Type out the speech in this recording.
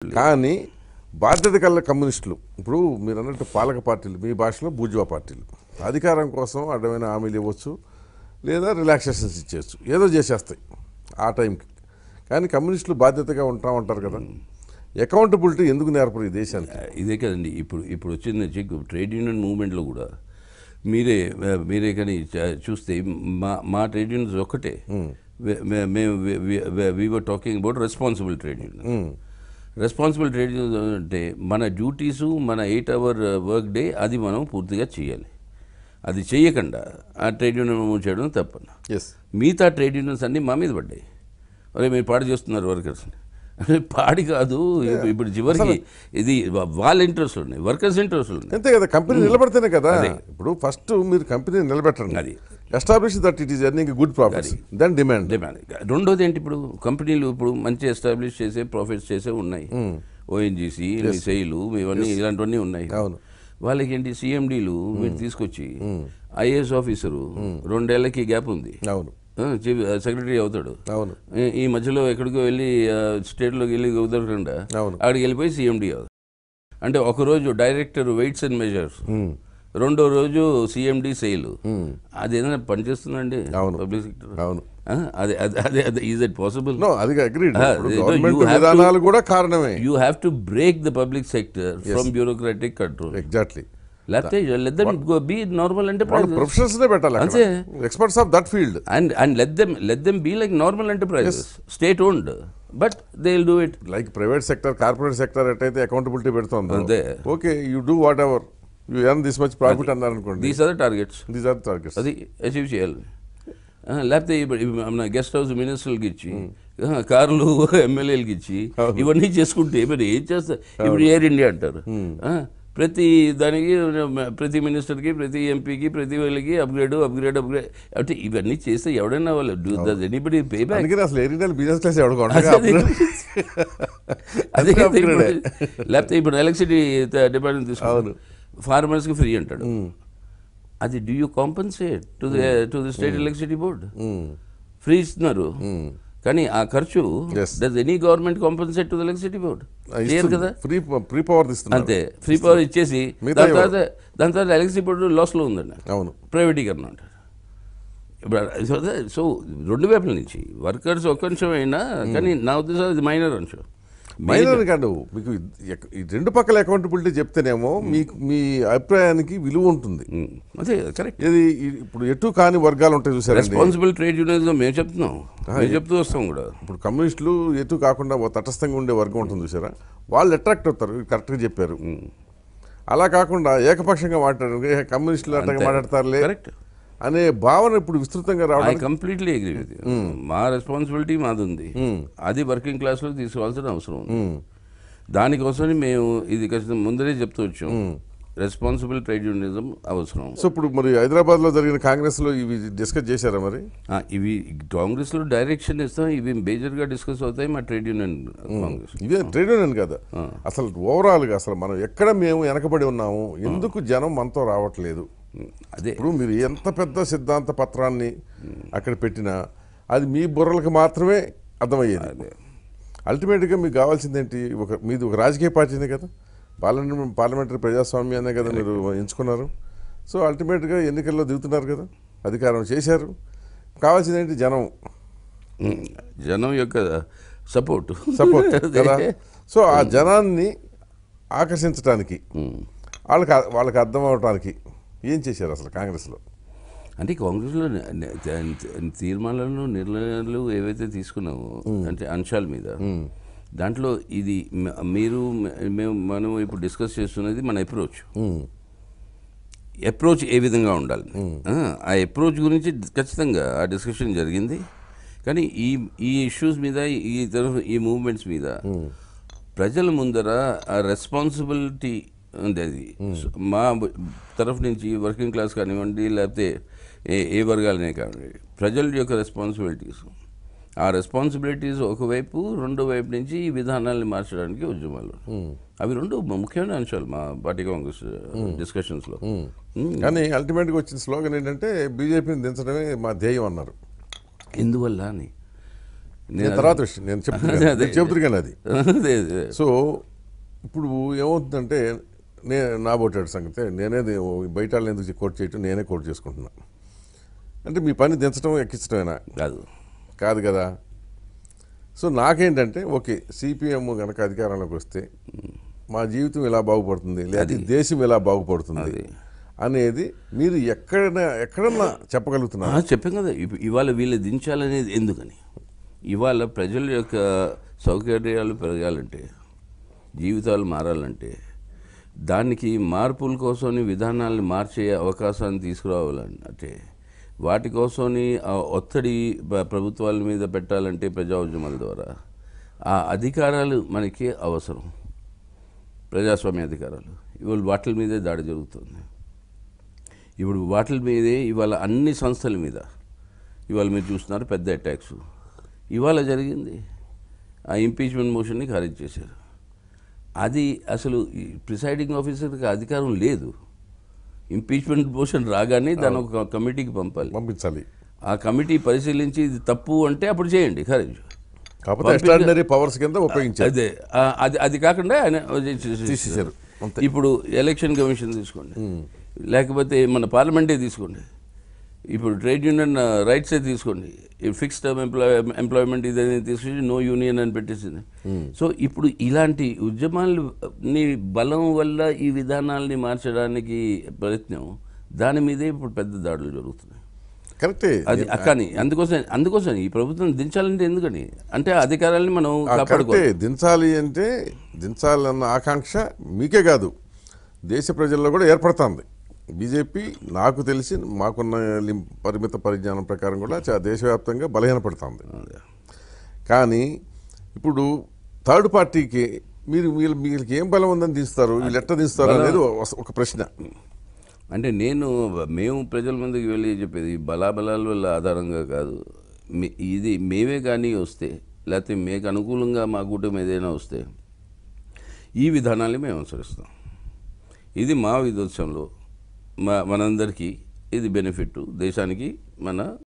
కానీ బాధ్యత కల కమ్యూనిస్టులు ఇప్పుడు మీరు అన్నట్టు పాలక పార్టీలు మీ భాషలో బూర్జువా పార్టీలు అధికారం కోసం అడ్డమైన హామీలు ఇవ్వచ్చు లేదా రిలాక్సేషన్స్ ఇచ్చేయచ్చు ఏదో చేసేస్తాయి ఆ టైంకి. కానీ కమ్యూనిస్టులు బాధ్యతగా ఉంటారు కదా. అకౌంటబిలిటీ ఎందుకు నేర్పరు ఈ దేశానికి? ఇదే కదండి ఇప్పుడు వచ్చింది ట్రేడ్ యూనియన్ మూవ్మెంట్లో కూడా మీరే కానీ చూస్తే మా ట్రేడ్ యూనియన్స్ ఒక్కటే we were talking about responsible trade union. Responsible trade union అంటే మన డ్యూటీసు మన 8 hour వర్క్ డే అది మనం పూర్తిగా చేయాలి. అది చేయకుండా ఆ ట్రేడ్ యూనియన్ మూవ్ చేయడం తప్పను. మిగతా ట్రేడ్ యూనియన్స్ అన్నీ మా మీద పడ్డాయి. అరే మీరు పాడు చేస్తున్నారు వర్కర్స్ని అంటే పాడి కాదు. ఇప్పుడు చివరికి ఇది వాళ్ళ ఇంట్రెస్ట్లు ఉన్నాయి, వర్కర్స్ ఇంట్రెస్ట్లు ఉన్నాయి. అంతే కదా, కంపెనీ నిలబడితేనే కదా. ఇప్పుడు ఫస్ట్ మీరు కంపెనీ నిలబెట్టండి, అది establish that it is earning good profits, then demand. రెండోది ఏంటి, ఇప్పుడు కంపెనీలు ఇప్పుడు మంచి ఎస్టాబ్లిష్ చేసే ప్రాఫిట్స్ చేసే ఉన్నాయి. ఓఎన్జీసీ, సెయిలు ఇవన్నీ ఇలాంటివన్నీ ఉన్నాయి. వాళ్ళకి ఏంటి సిఎండీలు మీరు తీసుకొచ్చి ఐఏఎస్ ఆఫీసరు 2 ఏళ్ళకి గ్యాప్ ఉంది, చీఫ్ సెక్రటరీ అవుతాడు. ఈ మధ్యలో ఎక్కడికో వెళ్ళి స్టేట్లోకి వెళ్ళి కుదరకుండా అక్కడికి వెళ్ళిపోయి సిఎండి అవుతాడు. అంటే ఒకరోజు డైరెక్టర్ వెయిట్స్ అండ్ మెజర్స్, రెండో రోజు సిఎండి సెయిల్. అది ఏదైనా పనిచేస్తుందండి పబ్లిక్ సెక్టర్? అదే అదే అదే is it possible? You have to break the public sector from bureaucratic control. Exactly. లేకపోతే let them go be normal enterprises. Professionals నే పెట్టాలి అక్కడ, experts of that field, and let them be like normal enterprises, state owned, but they'll do it like private sector, corporate sector. ఎట్టయితే accountability పెడుతుందో అంతే. Okay, you do whatever, you earn this much profit అన్నారు అనుకోండి, these are the targets అది achieve చేయాలి. లేకపోతే మన guest house మినిస్టర్లకి ఇచ్చి, కార్లు ఎమ్మెల్యేలకి ఇచ్చి ఇవన్నీ చేసుకుంటే మరి ఏం చేస్తారు? ఇప్పుడు ఎయిర్ ఇండియా అంటారు, ప్రతి దానికి ప్రతి మినిస్టర్కి, ప్రతి ఎంపీకి, ప్రతి వాళ్ళకి అప్గ్రేడ్ అంటే ఇవన్నీ చేస్తే ఎవడైనా వాళ్ళు డస్ ఎనీబడీ పే బ్యాక్? అసలు ఎయిర్ ఇండియా బిజినెస్ క్లాస్ ఎవడు? అదే లేకపోతే ఇప్పుడు ఎలక్ట్రిసిటీ డిపార్ట్మెంట్ తీసుకోవాలి, ఫార్మర్స్కి ఫ్రీ అంటాడు. అది do you compensate to the state electricity board? Free ఇస్తున్నారు కానీ ఆ ఖర్చు does any government compensate to the electricity board? Clear కదా, ఫ్రీ పవర్ అంతే. ఫ్రీ పవర్ ఇచ్చేసి దాని తర్వాత ఎలక్ట్రిసిటీ బోర్డు లాస్లో ఉందండి, ప్రైవేటీకరణ అంటారు. ఇప్పుడు సో రెండు వైపుల నుంచి వర్కర్స్ ఒక్క అంశం అయినా కానీ నా ఉద్దేశం అది మైనర్ అంశం. మైనర్ కాదు, మీకు ఈ రెండు పక్కల అకౌంటబిలిటీ చెప్తేనేమో మీకు మీ అభిప్రాయానికి విలువ ఉంటుంది. అదే కరెక్ట్. ఇది ఇప్పుడు ఎటు కాని వర్గాలు ఉంటాయి చూసారు. రెస్పాన్సిబుల్ ట్రేడ్ యూనియనిజం మేము చెప్తున్నాం, మేము చెప్తూ వస్తాం కూడా. ఇప్పుడు కమ్యూనిస్టులు ఎటు కాకుండా తటస్థంగా ఉండే వర్గం ఉంటుంది చూసారా, వాళ్ళు అట్రాక్ట్ అవుతారు. కరెక్ట్గా చెప్పారు. అలా కాకుండా ఏకపక్షంగా మాట్లాడారు, కమ్యూనిస్టులు అట్లా మాట్లాడతారులే అనే భావన ఇప్పుడు విస్తృతంగా రావడం. I completely agree with you. మా రెస్పాన్సిబిలిటీ మాది ఉంది, అది వర్కింగ్ క్లాస్లో తీసుకోవాల్సిన అవసరం ఉంది. దానికోసమని మేము ఇది ఖచ్చితంగా ముందరే చెప్తూ వచ్చాం, రెస్పాన్సిబుల్ ట్రేడ్ యూనియనిజం అవసరం. సో ఇప్పుడు మరి హైదరాబాద్లో జరిగిన కాంగ్రెస్లో ఇవి డిస్కస్ చేశారా? మరి ఇవి కాంగ్రెస్లో డైరెక్షన్ ఇస్తాం, ఇవి మేజర్గా డిస్కస్ అవుతాయి మా ట్రేడ్ యూనియన్ కాంగ్రెస్. ఇదే ట్రేడ్ యూనియన్ కదా అసలు ఓవరాల్గా, అసలు మనం ఎక్కడ మేము వెనకబడి ఉన్నాము, ఎందుకు జనం మనతో రావట్లేదు? అదే ఇప్పుడు మీరు ఎంత పెద్ద సిద్ధాంత పత్రాన్ని అక్కడ పెట్టినా అది మీ బుర్రలకు మాత్రమే అర్థమయ్యేది. అల్టిమేట్గా మీకు కావాల్సింది ఏంటి? మీది ఒక రాజకీయ పార్టీనే కదా, పార్లమెంటరీ ప్రజాస్వామ్యాన్ని కదా మీరు ఎంచుకున్నారు. సో అల్టిమేట్గా ఎన్నికల్లో దిగుతున్నారు కదా, అధికారం చేశారు. కావాల్సింది ఏంటి? జనం యొక్క సపోర్ట్ కదా. సో ఆ జనాన్ని ఆకర్షించడానికి, వాళ్ళకి అర్థం అవడానికి ఏం చేశారు అసలు కాంగ్రెస్లో? అంటే కాంగ్రెస్లో తీర్మానాలు, నిర్ణయాలు ఏవైతే తీసుకున్నామో అంటే అంశాల మీద, దాంట్లో ఇది మనం ఇప్పుడు డిస్కస్ చేస్తున్నది మన అప్రోచ్ ఏ విధంగా ఉండాలి. ఆ అప్రోచ్ గురించి ఖచ్చితంగా ఆ డిస్కషన్ జరిగింది. కానీ ఈ ఇష్యూస్ మీద, ఈ మూవ్మెంట్స్ మీద ప్రజల ముందర ఆ రెస్పాన్సిబిలిటీ ఉండేది. మా తరఫు నుంచి వర్కింగ్ క్లాస్ కానివ్వండి, లేకపోతే ఏ వర్గాలనే కానివ్వండి, ప్రజల యొక్క రెస్పాన్సిబిలిటీస్, ఆ రెస్పాన్సిబిలిటీస్ ఒకవైపు, రెండో వైపు నుంచి ఈ విధానాన్ని మార్చడానికి ఉద్యమాలు, అవి రెండు ముఖ్యమైన అంశాలు మా పార్టీ కాంగ్రెస్ డిస్కషన్స్లో. కానీ అల్టిమేట్గా వచ్చిన స్లోగన్ ఏంటంటే బీజేపీని దించడమే మా ధ్యేయం అన్నారు. ఎందువల్ల అని నేను తర్వాత విషయం నేను చెప్తున్నాను అది. సో ఇప్పుడు ఏమవుతుందంటే నా బోటాడు సంగతే నేనే బయట వాళ్ళని ఎందుకు కోట్ చేయటం నేనే కోట్ చేసుకుంటున్నా. అంటే మీ పని దించడం ఎక్కించడమేనా? కాదు కదా. సో నాకేంటంటే ఓకే, సిపిఎం కనుక అధికారంలోకి వస్తే మా జీవితం ఎలా బాగుపడుతుంది, లేదా దేశం ఎలా బాగుపడుతుంది అనేది మీరు ఎక్కడన్నా చెప్పగలుగుతున్నారు? చెప్పాం కదా. ఇవాళ వీళ్ళు దించాలనేది ఎందుకని, ఇవాళ ప్రజల యొక్క సౌకర్యాలు పెరగాలంటే, జీవితాలు మారాలంటే, దానికి మార్పుల కోసం విధానాలను మార్చే అవకాశాన్ని తీసుకురావాలంటే, వాటి కోసం ఒత్తిడి ప్రభుత్వాల మీద పెట్టాలంటే ప్రజా ఉద్యమాల ద్వారా ఆ అధికారాలు మనకి అవసరం. ప్రజాస్వామ్య అధికారాలు ఇవాళ వాటి మీదే దాడి జరుగుతుంది. ఇప్పుడు వాటి మీదే ఇవాళ అన్ని సంస్థల మీద ఇవాళ మీరు చూస్తున్నారు పెద్ద అటాక్స్. ఇవాళ జరిగింది ఆ ఇంపీచ్మెంట్ మోషన్ని ఖారీజ్ చేశారు. అది అసలు ప్రిసైడింగ్ ఆఫీసర్కి అధికారం లేదు. ఇంపీచ్మెంట్ మోషన్ రాగానే దాన్ని ఒక కమిటీకి పంపించాలి. ఆ కమిటీ పరిశీలించి ఇది తప్పు అంటే అప్పుడు చేయండి ఖారీజ్. అదే అది కాకుండా ఆయన తీసేశారు. ఇప్పుడు ఎలక్షన్ కమిషన్ తీసుకోండి, లేకపోతే మన పార్లమెంటే తీసుకోండి, ఇప్పుడు ట్రేడ్ యూనియన్ రైట్సే తీసుకోండి, ఫిక్స్డ్ టర్మ్ ఎంప్లాయ్మెంట్ ఇదని తీసుకొచ్చి నో యూనియన్ అని పెట్టేసింది. సో ఇప్పుడు ఇలాంటి ఉద్యమాలని బలం వల్ల ఈ విధానాలని మార్చడానికి ప్రయత్నం, దాని మీదే ఇప్పుడు పెద్ద దాడులు జరుగుతున్నాయి. కరెక్టే. అది కానీ అందుకోసం ఈ ప్రభుత్వం దించాలంటే ఎందుకని అంటే అధికారాలని మనం కాపాడుకోవాలి. దించాలి అంటే దించాలన్న ఆకాంక్ష మీకే కాదు, దేశ ప్రజల్లో కూడా ఏర్పడుతుంది. బీజేపీ నాకు తెలిసి మాకున్న పరిమిత పరిజ్ఞానం ప్రకారం కూడా దేశవ్యాప్తంగా బలహీనపడుతుంది. కానీ ఇప్పుడు థర్డ్ పార్టీకి వీళ్ళకి ఏం బలం ఉందని తీస్తారు, వీళ్ళు ఎట్లా తీస్తారు అనేది ఒక ప్రశ్న. అంటే మేము ప్రజల ముందుకు వెళ్ళి చెప్పేది బలాబలాల వల్ల ఆధారంగా కాదు. ఇది మేమే కానీ వస్తే, లేకపోతే మీకు అనుకూలంగా మా కూటమి ఏదైనా వస్తే ఈ విధానాన్ని మేము అనుసరిస్తాం. ఇది మా విధ్వంసంలో మనందరికీ ఇది బెనిఫిట్, దేశానికి మన